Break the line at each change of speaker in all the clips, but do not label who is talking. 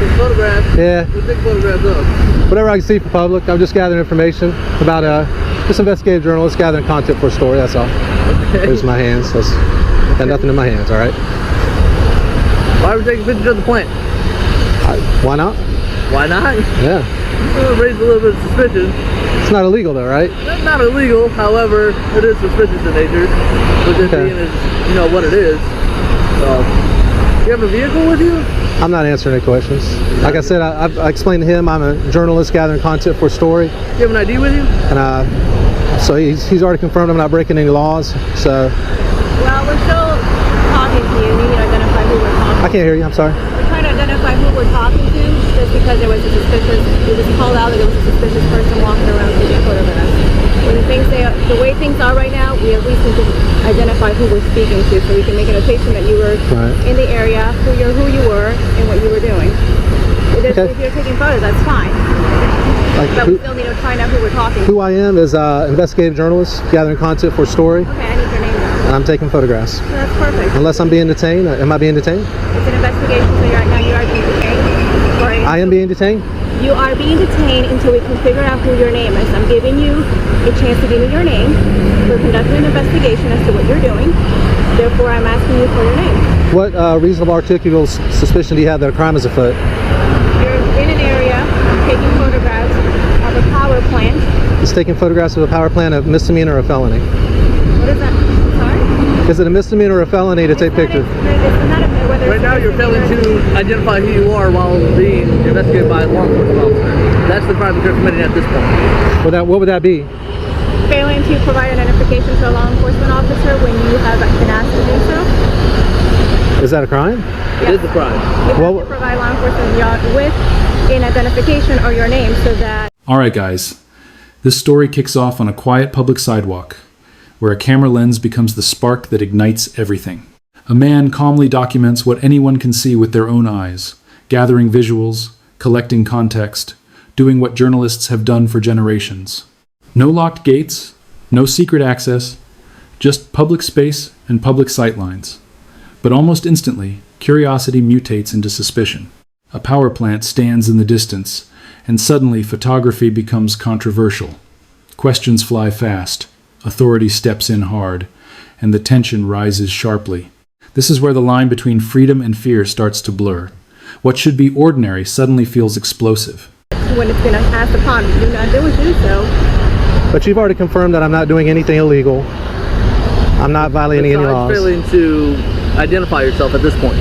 taking photographs?
Yeah.
What take photographs of?
Whatever I can see for public. I'm just gathering information about just investigative journalist gathering content for a story. That's all.
Okay.
Here's my hands. Got nothing in my hands. All right.
Why are we taking pictures of the plant?
Why not?
Why not?
Yeah.
It raised a little bit of suspicion.
It's not illegal though, right?
It's not illegal, however, it is suspicious in nature. With it being, you know, what it is. So, you have a vehicle with you?
I'm not answering any questions. Like I said, I explained to him I'm a journalist gathering content for a story.
You have an ID with you?
And so he's already confirmed I'm not breaking any laws. So.
Well, we're still talking to you. We need to identify who we're talking to.
I can't hear you. I'm sorry.
We're trying to identify who we're talking to, just because there was a suspicious. It was called out that there was a suspicious person walking around taking photographs. The way things are right now, we at least need to identify who we're speaking to, so we can make a notation that you were in the area, who you were, and what you were doing. If you're taking photos, that's fine. But we still need to find out who we're talking to.
Who I am is investigative journalist gathering content for a story.
Okay, I need your name now.
And I'm taking photographs.
So that's perfect.
Unless I'm being detained. Am I being detained?
It's an investigation, so right now you are being detained. Right?
I am being detained?
You are being detained until we can figure out who your name is. I'm giving you a chance to give me your name. We're conducting an investigation as to what you're doing. Therefore, I'm asking you for your name.
What reasonable articulable suspicion do you have that a crime is afoot?
You're in an area taking photographs of a power plant.
Is taking photographs of a power plant a misdemeanor or a felony?
What is that? Sorry?
Is it a misdemeanor or a felony to take pictures?
Right now you're failing to identify who you are while being investigated by a law enforcement officer. That's the crime that you're committing at this point.
What would that be?
Failing to provide an identification to a law enforcement officer when you have been asked to do so.
Is that a crime?
Yes. It is a crime.
You have to provide law enforcement with an identification or your name so that...
Alright guys, this story kicks off on a quiet public sidewalk, where a camera lens becomes the spark that ignites everything. A man calmly documents what anyone can see with their own eyes, gathering visuals, collecting context, doing what journalists have done for generations. No locked gates, no secret access, just public space and public sightlines. But almost instantly, curiosity mutates into suspicion. A power plant stands in the distance, and suddenly photography becomes controversial. Questions fly fast, authority steps in hard, and the tension rises sharply. This is where the line between freedom and fear starts to blur. What should be ordinary suddenly feels explosive.
When it's been asked upon you, do not do so.
But you've already confirmed that I'm not doing anything illegal. I'm not violating any laws.
Failing to identify yourself at this point.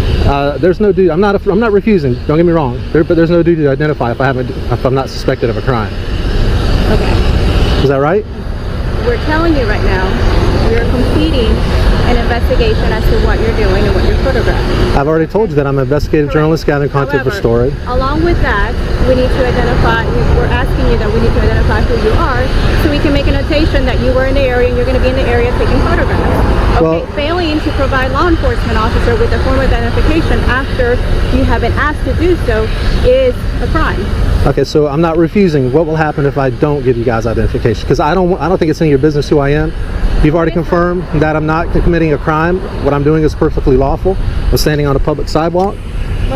There's no duty. I'm not refusing. Don't get me wrong. But there's no duty to identify if I'm not suspected of a crime.
Okay.
Is that right?
We're telling you right now, we are completing an investigation as to what you're doing and what you're photographing.
I've already told you that I'm an investigative journalist gathering content for story.
Along with that, we need to identify, we're asking you that we need to identify who you are so we can make a notation that you were in the area and you're going to be in the area taking photographs. Okay, failing to provide law enforcement officer with a form of identification after you have been asked to do so is a crime.
Okay, so I'm not refusing. What will happen if I don't give you guys identification? Because I don't think it's in your business who I am. You've already confirmed that I'm not committing a crime. What I'm doing is perfectly lawful. I'm standing on a public sidewalk.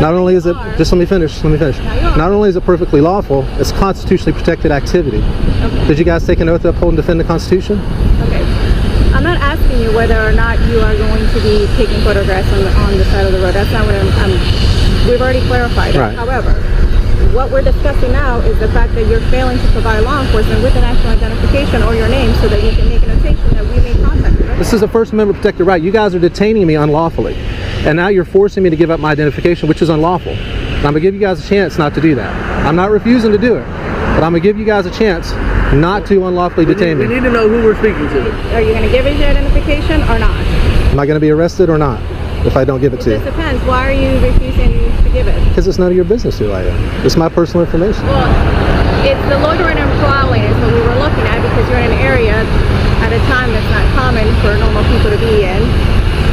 Not only is it, just let me finish. Not only is it perfectly lawful, it's constitutionally protected activity.
Okay.
Did you guys take an oath to uphold and defend the Constitution?
Okay. I'm not asking you whether or not you are going to be taking photographs on the side of the road. That's not what we've already clarified that. Right. However, what we're discussing now is the fact that you're failing to provide law enforcement with an actual identification or your name so that you can make a notation that we may contact you.
This is a First Amendment protected right. You guys are detaining me unlawfully. And now you're forcing me to give up my identification, which is unlawful. And I'm going to give you guys a chance not to do that. I'm not refusing to do it, but I'm going to give you guys a chance not to unlawfully detain me.
We need to know who we're speaking to.
Are you going to give us your identification or not?
Am I going to be arrested or not if I don't give it to you?
It depends. Why are you refusing to give it?
Because it's none of your business who I am. It's my personal information.
Well, it's the loitering and prowling is what we were looking at because you're in an area at a time that's not common for normal people to be in.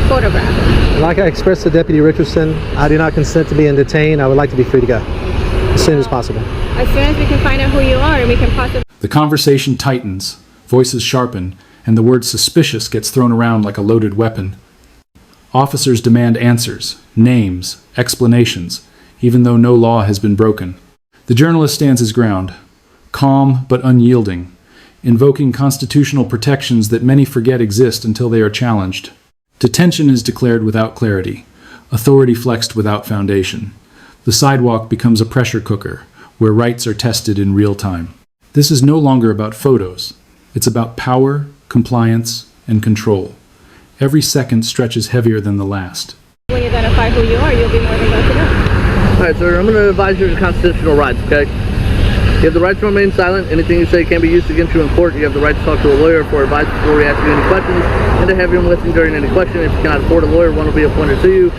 Photographing.
Like I expressed to Deputy Richardson, I do not consent to being detained. I would like to be free to go as soon as possible.
As soon as we can find out who you are and we can possibly...
The conversation tightens, voices sharpen, and the word suspicious gets thrown around like a loaded weapon. Officers demand answers, names, explanations, even though no law has been broken. The journalist stands his ground, calm but unyielding, invoking constitutional protections that many forget exist until they are challenged. Detention is declared without clarity, authority flexed without foundation. The sidewalk becomes a pressure cooker, where rights are tested in real time. This is no longer about photos. It's about power, compliance, and control. Every second stretches heavier than the last.
When you identify who you are, you'll be more than glad to know.
All right, sir, I'm going to advise you of constitutional rights, okay? You have the right to remain silent. Anything you say can be used against you in court. You have the right to talk to a lawyer for advice before we ask you any questions, and to have him listen during any question. If you cannot afford a lawyer, one will be appointed to you.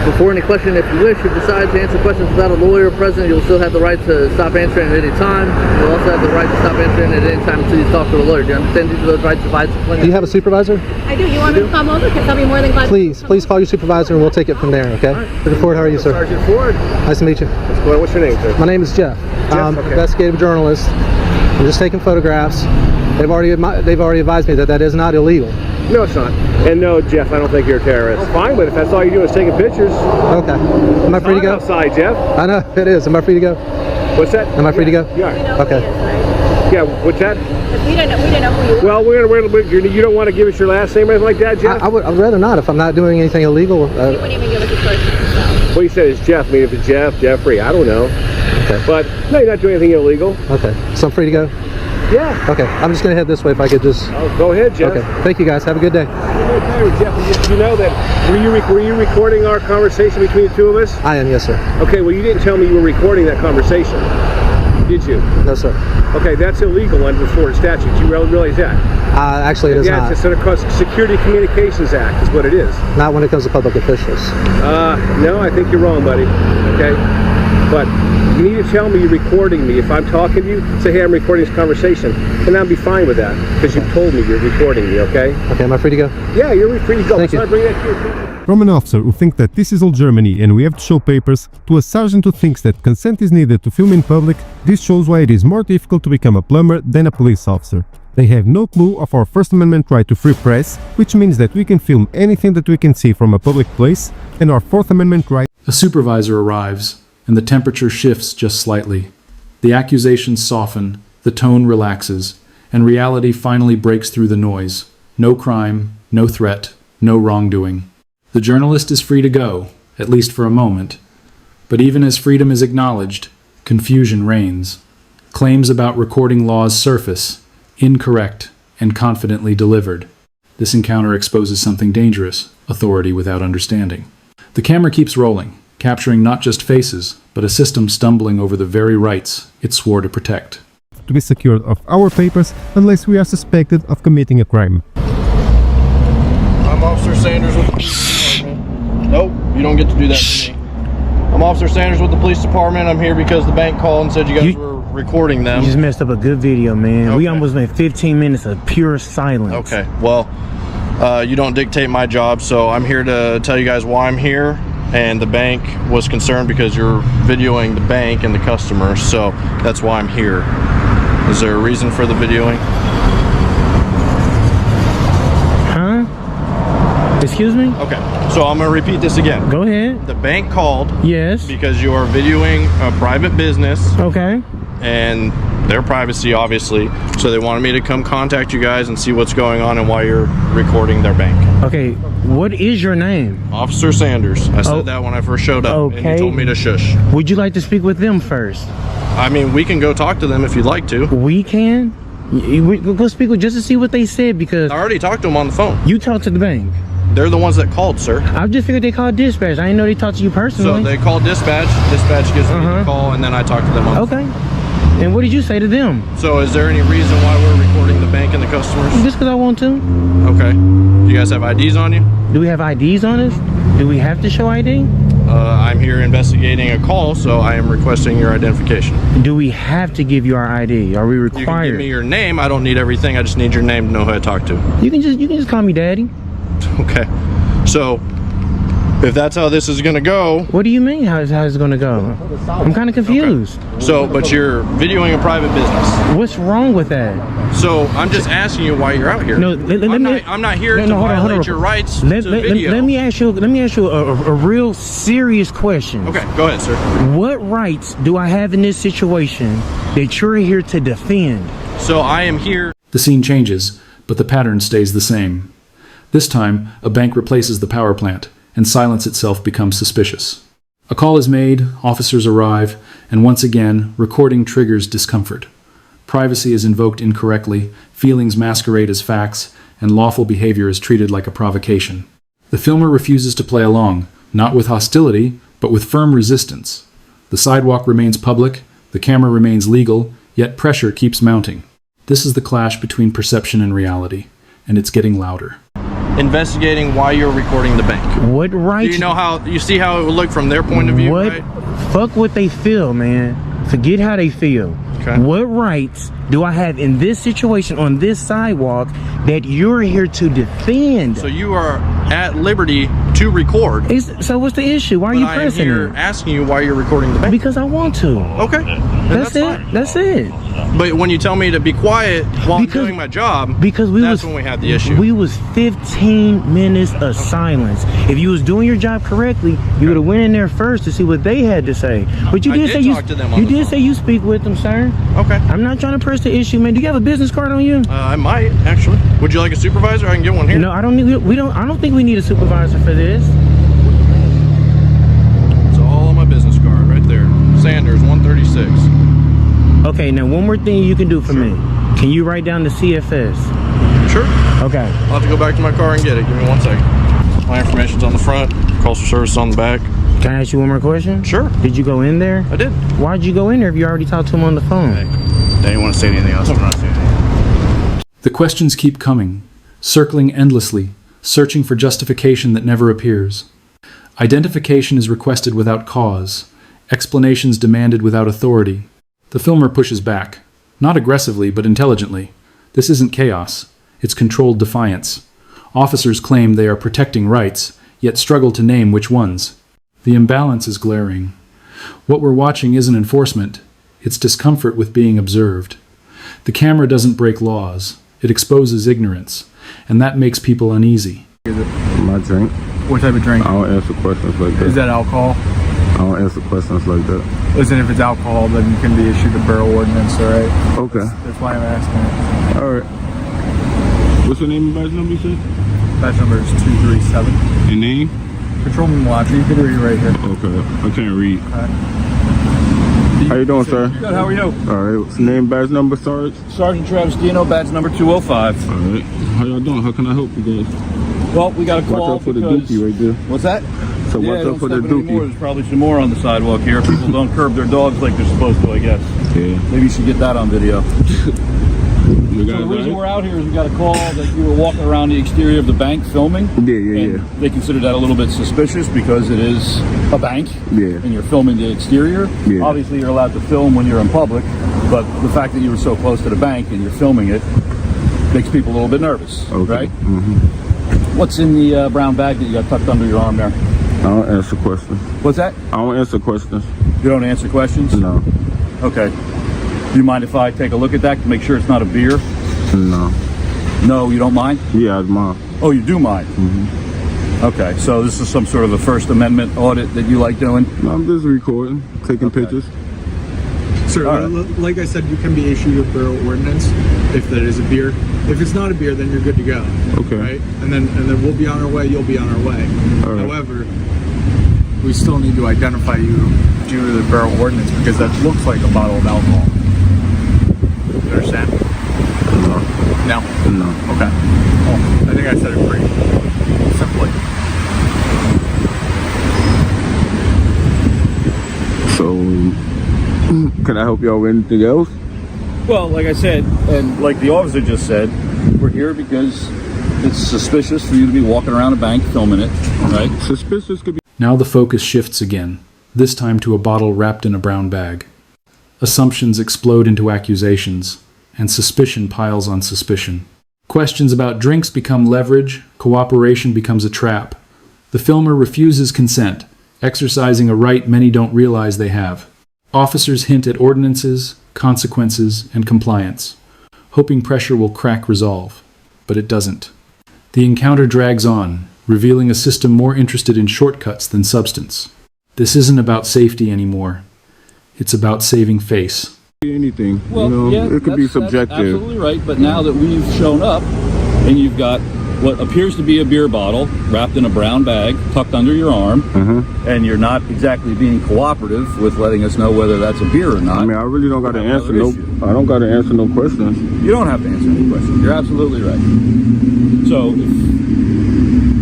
Before any question, if you wish, if you decide to answer questions without a lawyer present, you'll still have the right to stop answering at any time. You'll also have the right to stop answering at any time until you talk to a lawyer. Do you understand these are those rights provided?
Do you have a supervisor?
I do. You want me to come over? Because I'll be more than glad
Please call your supervisor and we'll take it from there, okay? Mr. Ford, how are you, sir?
Sergeant Ford.
Nice to meet you.
What's your name, sir?
My name is Jeff.
Okay.
Investigative journalist. I'm just taking photographs. They've already advised me that that is not illegal.
No, it's not. And no, Jeff, I don't think you're a terrorist. Oh, fine, but if that's all you do is taking pictures.
Okay. Am I free to go?
Outside, Jeff.
I know, it is. Am I free to go?
What's that?
Am I free to go?
Yeah.
We know
Okay.
who he is, right?
Yeah, what's that?
We don't know who you are.
Well, you don't want to give us your last name or anything like that, Jeff?
I'd rather not if I'm not doing anything illegal.
He wouldn't even give us his first name. So.
What you said is Jeff. I mean, if it's Jeff, Jeffrey, I don't know.
Okay.
But no, you're not doing anything illegal.
Okay. So I'm free to go?
Yeah.
Okay. I'm just going to head this way if I could just...
Oh, go ahead, Jeff.
Okay. Thank you, guys. Have a good day.
Jeff, you know that, were you recording our conversation between the two of us?
I am, yes, sir.
Okay, well, you didn't tell me you were recording that conversation, did you?
No, sir.
Okay, that's illegal under the Florida statute. You realize that?
Actually, it is not.
It's a Security Communications Act is what it is.
Not when it comes to public officials.
No, I think you're wrong, buddy. Okay? But you need to tell me you're recording me. If I'm talking to you, say, hey, I'm recording this conversation. And I'll be fine with that because you've told me you're recording me, okay?
Okay, am I free to go?
Yeah, you're free to go.
Thank you.
So I bring that to your attention.
From an officer who thinks that this is all Germany and we have to show papers, to a sergeant who thinks that consent is needed to film in public, this shows why it is more difficult to become a plumber than a police officer. They have no clue of our First Amendment right to free press, which means that we can film anything that we can see from a public place, and our Fourth Amendment right.
A supervisor arrives, and the temperature shifts just slightly. The accusations soften, the tone relaxes, and reality finally breaks through the noise. No crime, no threat, no wrongdoing. The journalist is free to go, at least for a moment. But even as freedom is acknowledged, confusion reigns. Claims about recording laws surface, incorrect and confidently delivered. This encounter exposes something dangerous, authority without understanding. The camera keeps rolling, capturing not just faces, but a system stumbling over the very rights it swore to protect.
To be secured of our papers unless we are suspected of committing a crime.
I'm Officer Sanders with the police department. Nope, you don't get to do that to me. I'm Officer Sanders with the police department. I'm here because the bank called and said you guys were recording them.
You just messed up a good video, man.
Okay.
We almost made 15 minutes of pure silence.
Okay, well, you don't dictate my job, so I'm here to tell you guys why I'm here. And the bank was concerned because you're videoing the bank and the customers, so that's why I'm here. Is there a reason for the videoing?
Huh? Excuse me?
Okay, so I'm gonna repeat this again.
Go ahead.
The bank called
Yes.
because you are videoing a private business
Okay.
and their privacy, obviously, so they wanted me to come contact you guys and see what's going on and why you're recording their bank.
Okay, what is your name?
Officer Sanders. I said
Oh.
that when I first showed up, and
Okay.
he told me to shush.
Would you like to speak with them first?
I mean, we can go talk to them if you'd like to.
We can? Go speak with just to see what they said, because
I already talked to them on the phone.
you talked to the bank.
They're the ones that called, sir.
I just figured they called dispatch. I didn't know they talked to you
So
personally.
they called dispatch. Dispatch gives me the call, and then I talk to them on the
Okay. And what did you say to them?
So is there any reason why we're recording the bank and the customers?
Just because I want to.
Okay. Do you guys have IDs on you?
Do we have IDs on us? Do we have to show ID?
I'm here investigating a call, so I am requesting your identification.
Do we have to give you our ID? Are we
You can
required?
give me your name. I don't need everything. I just need your name to know who I talk to.
You can just call me daddy.
Okay. So If that's how this is gonna go.
What do you mean? How's it gonna go? I'm kind of confused.
So, but you're videoing a private business.
What's wrong with that?
So I'm just asking you why you're out here.
No,
I'm not here to violate your rights to video.
Let me ask you a real serious question.
Okay, go ahead, sir.
What rights do I have in this situation that you're here to defend?
So I am here.
The scene changes, but the pattern stays the same. This time, a bank replaces the power plant, and silence itself becomes suspicious. A call is made, officers arrive, and once again, recording triggers discomfort. Privacy is invoked incorrectly, feelings masquerade as facts, and lawful behavior is treated like a provocation. The filmer refuses to play along, not with hostility, but with firm resistance. The sidewalk remains public, the camera remains legal, yet pressure keeps mounting. This is the clash between perception and reality, and it's getting louder.
Investigating why you're recording the bank.
What rights?
Do you know how, you see how it would look from their point of view, right?
Fuck what they feel, man. Forget how they feel.
Okay.
What rights do I have in this situation on this sidewalk that you're here to defend?
So you are at liberty to record.
So what's the issue? Why are you pressing
I am here asking you why you're recording the bank.
Because I want to.
Okay.
That's it.
Fine.
That's it.
But when you tell me to be quiet while I'm doing my job, that's when we had the issue.
We was 15 minutes of silence. If you was doing your job correctly, you would have went in there first to see what they had to say. But you did say you did say you speak with them, sir.
Okay.
I'm not trying to press the issue, man. Do you have a business card on you?
I might actually. Would you like a supervisor? I can get one here.
No, I don't need. I don't think we need a supervisor for this.
It's all on my business card right there. Sanders 136.
Okay, now one more thing you can do for me. Can you write down the CFS?
Sure.
Okay.
I'll have to go back to my car and get it. Give me 1 second. My information's on the front. Calls for service on the back.
Can I ask you one more question?
Sure.
Did you go in there?
I did.
Why'd you go in there if you already talked to him on the phone?
They didn't want to say anything else. I'm not saying anything.
The questions keep coming, circling endlessly, searching for justification that never appears. Identification is requested without cause, explanations demanded without authority. The filmer pushes back, not aggressively but intelligently. This isn't chaos, it's controlled defiance. Officers claim they are protecting rights, yet struggle to name which ones. The imbalance is glaring. What we're watching isn't enforcement, it's discomfort with being observed. The camera doesn't break laws, it exposes ignorance, and that makes people uneasy.
My drink.
What type of drink?
I don't answer questions like that.
Is that alcohol?
I don't answer questions like that.
Listen, if it's alcohol, then you can be issued a borough ordinance, alright?
Okay.
That's why I'm asking.
Alright. What's your name and badge number, you said?
Badge number is 237.
Your name?
Patrolman Malachi, you can read it right here.
Okay. I can't read.
Okay.
How you doing, sir?
Good, how are you?
Alright. What's your name, badge number, Sarge?
Sergeant Travis Dino, badge number 205.
Alright. How y'all doing? How can I help you guys?
Well, we got a call.
Watch out for the dookie right there.
What's that?
So watch out for the dookie.
There's probably some more on the sidewalk here. People don't curb their dogs like they're supposed to, I guess.
Yeah.
Maybe you should get that on video.
You
So the reason we're out here is we got a call that you were walking around the exterior of the bank filming.
Yeah.
They consider that a little bit suspicious because it is a bank.
Yeah.
And you're filming the exterior.
Yeah.
Obviously, you're allowed to film when you're in public, but the fact that you were so close to the bank and you're filming it makes people a little bit nervous,
Okay.
right?
Mm-hmm.
What's in the brown bag that you got tucked under your arm there?
I don't answer questions.
What's that?
I don't answer questions.
You don't answer questions?
No.
Okay. Do you mind if I take a look at that to make sure it's not a beer?
No.
No, you don't mind?
Yeah, it's mine.
Oh, you do mind?
Mm-hmm.
Okay, so this is some sort of a First Amendment audit that you like doing?
No, I'm just recording, taking pictures.
Sir, like I said, you can be issued a borough ordinance if that is a beer. If it's not a beer, then you're good to go.
Okay.
Right? And then we'll be on our way, you'll be on our way.
All right.
However, we still need to identify you due to the borough ordinance because that looks like a bottle of alcohol. You understand?
No.
No?
No.
Okay. Well, I think I said it pretty simply.
So, can I help y'all with anything else?
Well, like I said, and like the officer just said, we're here because it's suspicious for you to be walking around a bank filming it, right?
Suspicious could be.
Now the focus shifts again, this time to a bottle wrapped in a brown bag. Assumptions explode into accusations, and suspicion piles on suspicion. Questions about drinks become leverage, cooperation becomes a trap. The filmer refuses consent, exercising a right many don't realize they have. Officers hint at ordinances, consequences, and compliance, hoping pressure will crack resolve, but it doesn't. The encounter drags on, revealing a system more interested in shortcuts than substance. This isn't about safety anymore. It's about saving face.
Anything,
Well,
you know,
yeah,
it could be
that's
subjective.
absolutely right. But now that we've shown up, and you've got what appears to be a beer bottle wrapped in a brown bag, tucked under your arm, and you're not exactly being cooperative with letting us know whether that's a beer or not.
I mean, I really don't got to answer
another
no. I don't got to answer no questions.
You don't have to answer any questions. You're absolutely right. So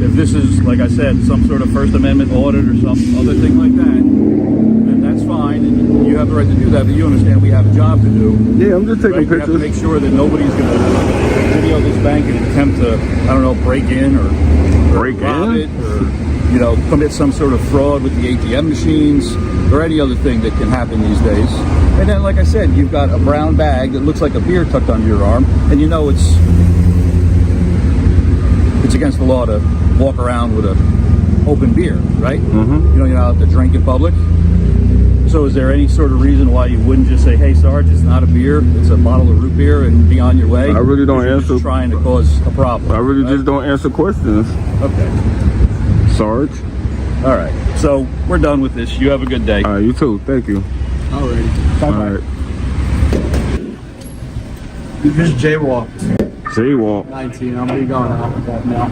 if this is, like I said, some sort of First Amendment audit or some other thing like that, then that's fine, and you have the right to do that, but you understand we have a job to do.
Yeah, I'm just taking
Right? We have to
pictures.
make sure that nobody's going to video this bank and attempt to, I don't know, break in or rob it, or, you know, commit some sort of fraud with the ATM machines or any other thing that can happen these days. And then, like I said, you've got a brown bag that looks like a beer tucked under your arm, and you know it's against the law to walk around with an open beer, right? You know, you're not allowed to drink in public. So is there any sort of reason why you wouldn't just say, hey, Sarge, it's not a beer, it's a bottle of root beer, and be on your way?
I really don't
You're
answer.
just trying to cause a problem.
I really
right?
just don't answer questions,
Okay.
Sarge.
All right. So we're done with this. You have a good day.
All right, you too. Thank you.
Alrighty.
All right.
You just jaywalked.
Jaywalk.
19. I'm gonna be going out with that now.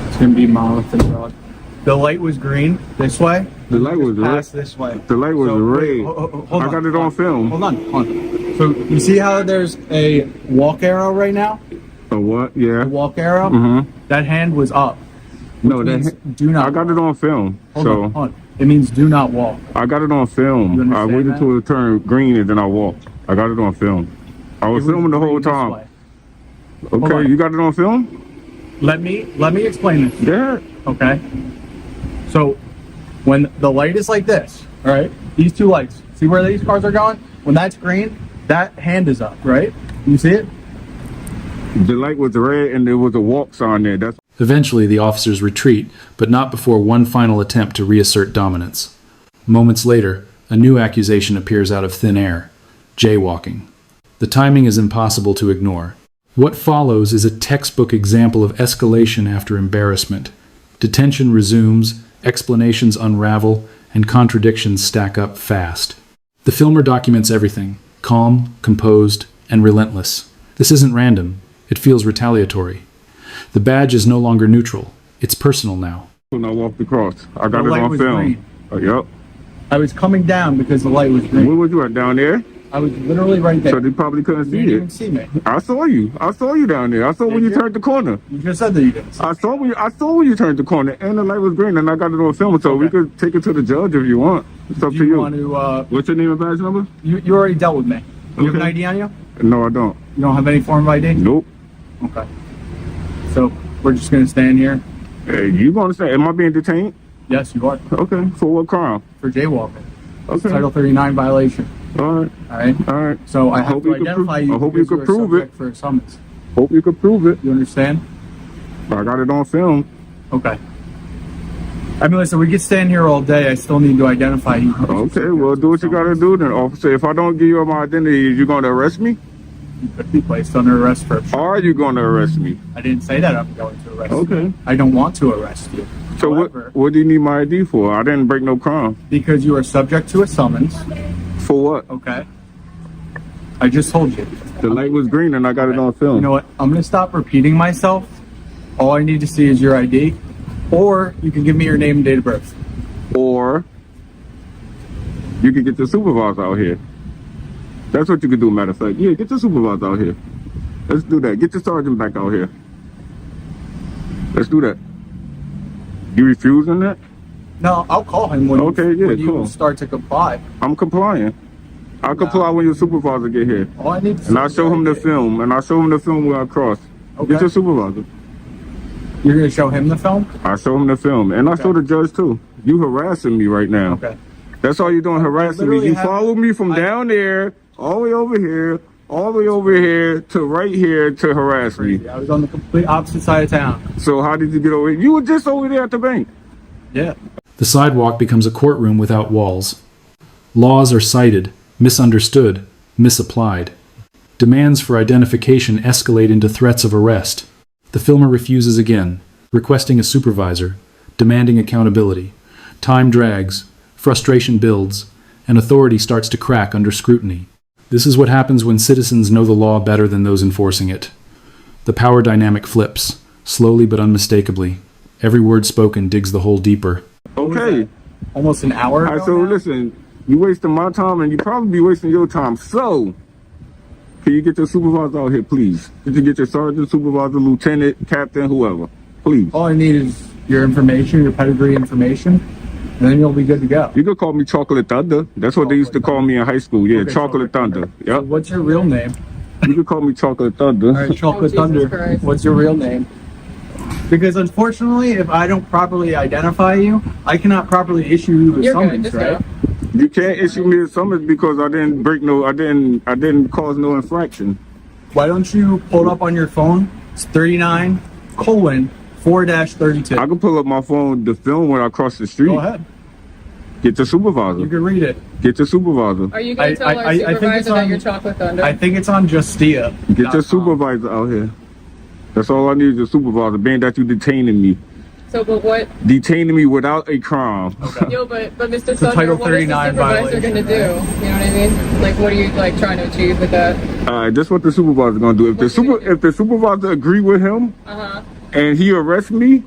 It's gonna be Monolithic Road. The light was green this way.
The light was
Pass
red.
this way.
The light was
So,
red.
hold
I
on,
got it
hold
on film.
Hold on. So you see how there's a walk arrow right now?
A what? Yeah.
The walk arrow. That hand was up.
No,
Means
that.
do not.
I got it on film.
Hold
so
on, hold on. It means do not walk.
I got it on
You
film. I
understand
waited
that?
till it turned green and then I walked. I got it on film. I was
It was
filming the whole
green this
time.
way. Hold
Okay,
on.
you got it on film?
Let me explain this.
Yeah.
Okay. So when the light is like this, all right, these two lights, see where these cars are going? When that's green, that hand is up, right? You see it?
The light was red and there was a walk sign there. That's
Eventually, the officers retreat, but not before one final attempt to reassert dominance. Moments later, a new accusation appears out of thin air: jaywalking. The timing is impossible to ignore. What follows is a textbook example of escalation after embarrassment. Detention resumes, explanations unravel, and contradictions stack up fast. The filmer documents everything: calm, composed, and relentless. This isn't random. It feels retaliatory. The badge is no longer neutral. It's personal now.
when I walked across. I got
The
it
light
on
was
film.
green.
Yep.
I was coming down because the light was green.
Where was you at? Down there?
I was literally right there.
So they probably couldn't
You
see
didn't even
it.
see me.
I saw you. I saw you down there. I saw when
Did
you
you?
turned the corner.
You just said that you didn't see me.
I saw when you turned the corner, and the light was green, and I got it on film. So we
Okay.
could take it to the judge if you want. It's up
Do
to
you
you.
want to,
What's your name and badge number?
you already dealt with me. You have an
Okay.
ID on you?
No, I don't.
You don't have any form of ID?
Nope.
Okay. So we're just going to stand here?
Hey, you gonna say? Am I being detained?
Yes, you are.
Okay. For what crime?
For jaywalking.
Okay.
Title 39 violation.
All right.
All right?
All right.
So I have
hope
to
you can
identify
prove-
you.
I hope you
because
can
are
prove it.
subject for a summons.
Hope you could prove it.
You understand?
I got it on film.
Okay. I mean, listen, we could stand here all day. I still need to identify you.
Okay. Well, do what you gotta do then, officer. If I don't give you my identity, you gonna arrest me?
You could be placed under arrest for.
Are you gonna arrest me?
I didn't say that I'm going to arrest you.
Okay.
I don't want to arrest you.
So
However,
what do you need my ID for? I didn't break no crime.
because you are subject to a summons,
For what?
okay? I just told you.
The light was green and I got it on film.
You know what? I'm going to stop repeating myself. All I need to see is your ID, or you can give me your name and date of birth.
Or you could get the supervisor out here. That's what you could do, matter of fact. Yeah, get the supervisor out here. Let's do that. Get the sergeant back out here. Let's do that. You refusing that?
No, I'll call him when,
Okay, yeah,
when you
cool.
start to comply.
I'm complying. I'll comply when your supervisor get here.
All I need to see
And I'll
is
show
your
him the
ID.
film. And I'll show him the film where I cross.
Okay.
Get your supervisor.
You're going to show him the film?
I show him the film. And I show the judge too. You harassing me right now.
Okay.
That's all you're doing, harassing me.
literally
You
have-
follow me from down there, all the way over here, all the way over here to right here to harass me.
I was on the complete opposite side of town.
So how did you get over here? You were just over there at the bank.
Yeah.
The sidewalk becomes a courtroom without walls. Laws are cited, misunderstood, misapplied. Demands for identification escalate into threats of arrest. The filmer refuses again, requesting a supervisor, demanding accountability. Time drags, frustration builds, and authority starts to crack under scrutiny. This is what happens when citizens know the law better than those enforcing it. The power dynamic flips, slowly but unmistakably. Every word spoken digs the hole deeper.
Okay.
Almost an hour
All right,
ago
so
now?
listen, you wasting my time and you probably be wasting your time. So, can you get your supervisor out here, please? Did you get your sergeant, supervisor, lieutenant, captain, whoever? Please.
All I need is your information, your pedigree information, and then you'll be good to go.
You could call me Chocolate Thunder. That's what they used to call me in high school. Yeah,
Okay,
Chocolate Thunder.
So
Yep.
what's your real name?
You could call me Chocolate Thunder.
All right, Chocolate Thunder. What's your real name? Because unfortunately, if I don't properly identify you, I cannot properly issue you a summons, right?
You can't issue me a summons because I didn't break no. I didn't cause no infraction.
Why don't you pull it up on your phone? It's 39:4-32.
I can pull up my phone, the film when I cross the street.
Go ahead.
Get your supervisor.
You can read it.
Get your supervisor.
Are you going to tell our supervisor that you're Chocolate Thunder?
I think it's on Justia.
Get your supervisor out here. That's all I need is a supervisor, being that you detaining me.
So, but what?
Detaining me without a crime.
Yo, but Mr.
a
Thunder,
Title
what is the
39
supervisor going to do? You know what I mean? Like, what are you like trying to achieve with that?
Alright, that's what the supervisor gonna do. If the supervisor agree with him and he arrests me,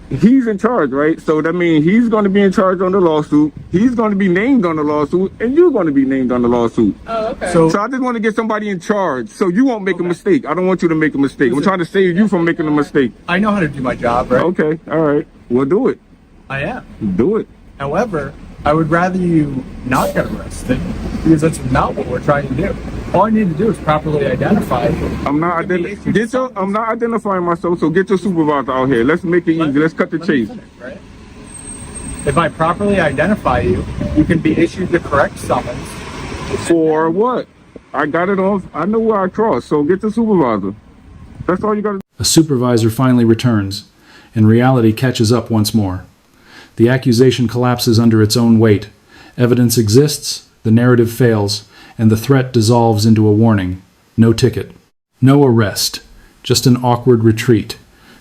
he's in charge, right? So that means he's gonna be in charge on the lawsuit. He's gonna be named on the lawsuit, and you're gonna be named on the lawsuit.
Oh, okay.
So I just want to get somebody in charge, so you won't make a mistake. I don't want you to make a mistake. I'm trying to save you from making a mistake.
I know how to do my job, right?
Okay, all right. Well, do it.
I am.
Do it.
However, I would rather you not get arrested because that's not what we're trying to do. All I need to do is properly identify you.
I'm not identifying myself, so get your supervisor out here. Let's make it easy. Let's cut the chase.
Right? If I properly identify you, you can be issued the correct summons.
For what? I got it off. I know where I crossed, so get the supervisor. That's all you got to do.
A supervisor finally returns, and reality catches up once more. The accusation collapses under its own weight. Evidence exists, the narrative fails, and the threat dissolves into a warning. No ticket. No arrest. Just an awkward retreat.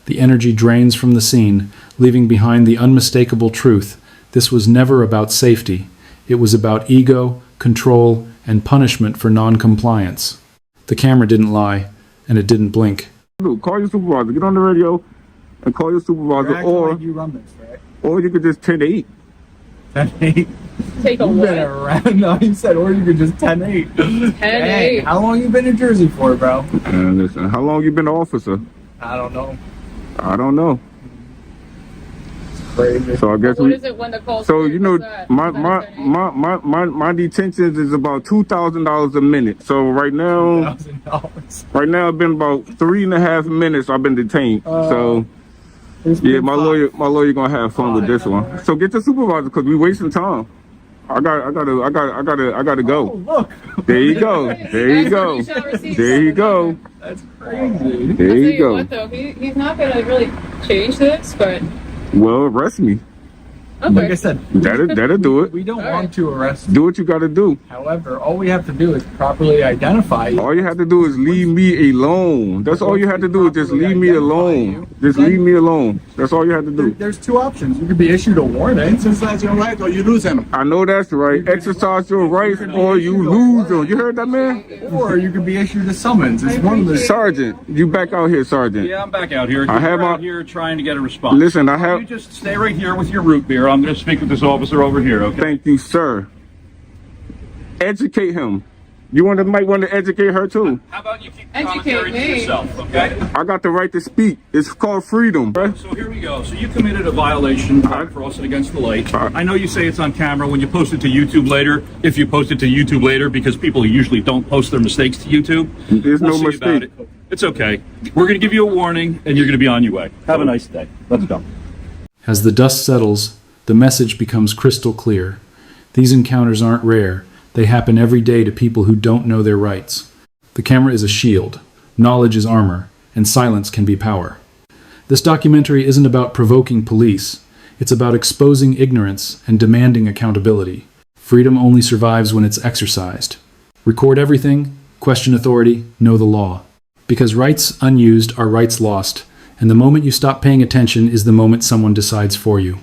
The energy drains from the scene, leaving behind the unmistakable truth. This was never about safety. It was about ego, control, and punishment for non-compliance. The camera didn't lie, and it didn't blink.
Call your supervisor. Get on the radio and call your supervisor,
Like you run this, right?
or you could just 10-8.
10-8.
Take a
You've
what?
been around. No, you said, or you could just 10-8.
10-8.
How long you been in Jersey for, bro?
And listen, how long you been an officer?
I don't know.
I don't know.
Crazy.
So I guess
What is it when the call?
So you know,
that?
my detentions is about $2,000 a minute. So right now,
$1,000.
It's been about 3.5 minutes I've been detained. So yeah, my lawyer gonna have fun with this one. So get the supervisor because we wasting time. I gotta go.
Oh, look.
There you go. There you go. There you go.
That's crazy.
There
I'll
you
tell you
go.
what, though, he's not going to really change this, but
Well, arrest me.
okay.
Like I said,
That'll do it.
we don't
All
want to arrest you.
Do what you gotta do.
However, all we have to do is properly identify you.
All you have to do is leave me alone. That's all you have to do is just leave me alone. Just leave me alone. That's all you have to do.
There's two options. You could be issued a warning.
Exercise your right or you lose him.
I know that's right. Exercise your rights or you lose them. You heard that, man?
Or you could be issued a summons. It's one of the...
Sergeant, you back out here, Sergeant.
Yeah, I'm back out here.
I have
You're
my-
out here trying to get a response.
Listen, I
You
have...
just stay right here with your root beer. I'm going to speak with this officer over here, okay?
Thank you, sir. Educate him. You might want to educate her, too.
How about you keep the
Educate
commentary to
me.
yourself, okay?
I got the right to speak. It's called freedom, right?
So here we go. So you committed a violation by crossing against the light. I know you say it's on camera when you post it to YouTube later, if you post it to YouTube later, because people usually don't post their mistakes to YouTube.
There's
We'll
no
see about
mistake.
it. It's okay. We're going to give you a warning, and you're going to be on your way. Have a nice day. Let's go.
As the dust settles, the message becomes crystal clear. These encounters aren't rare. They happen every day to people who don't know their rights. The camera is a shield, knowledge is armor, and silence can be power. This documentary isn't about provoking police. It's about exposing ignorance and demanding accountability. Freedom only survives when it's exercised. Record everything, question authority, know the law. Because rights unused are rights lost, and the moment you stop paying attention is the moment someone decides for you.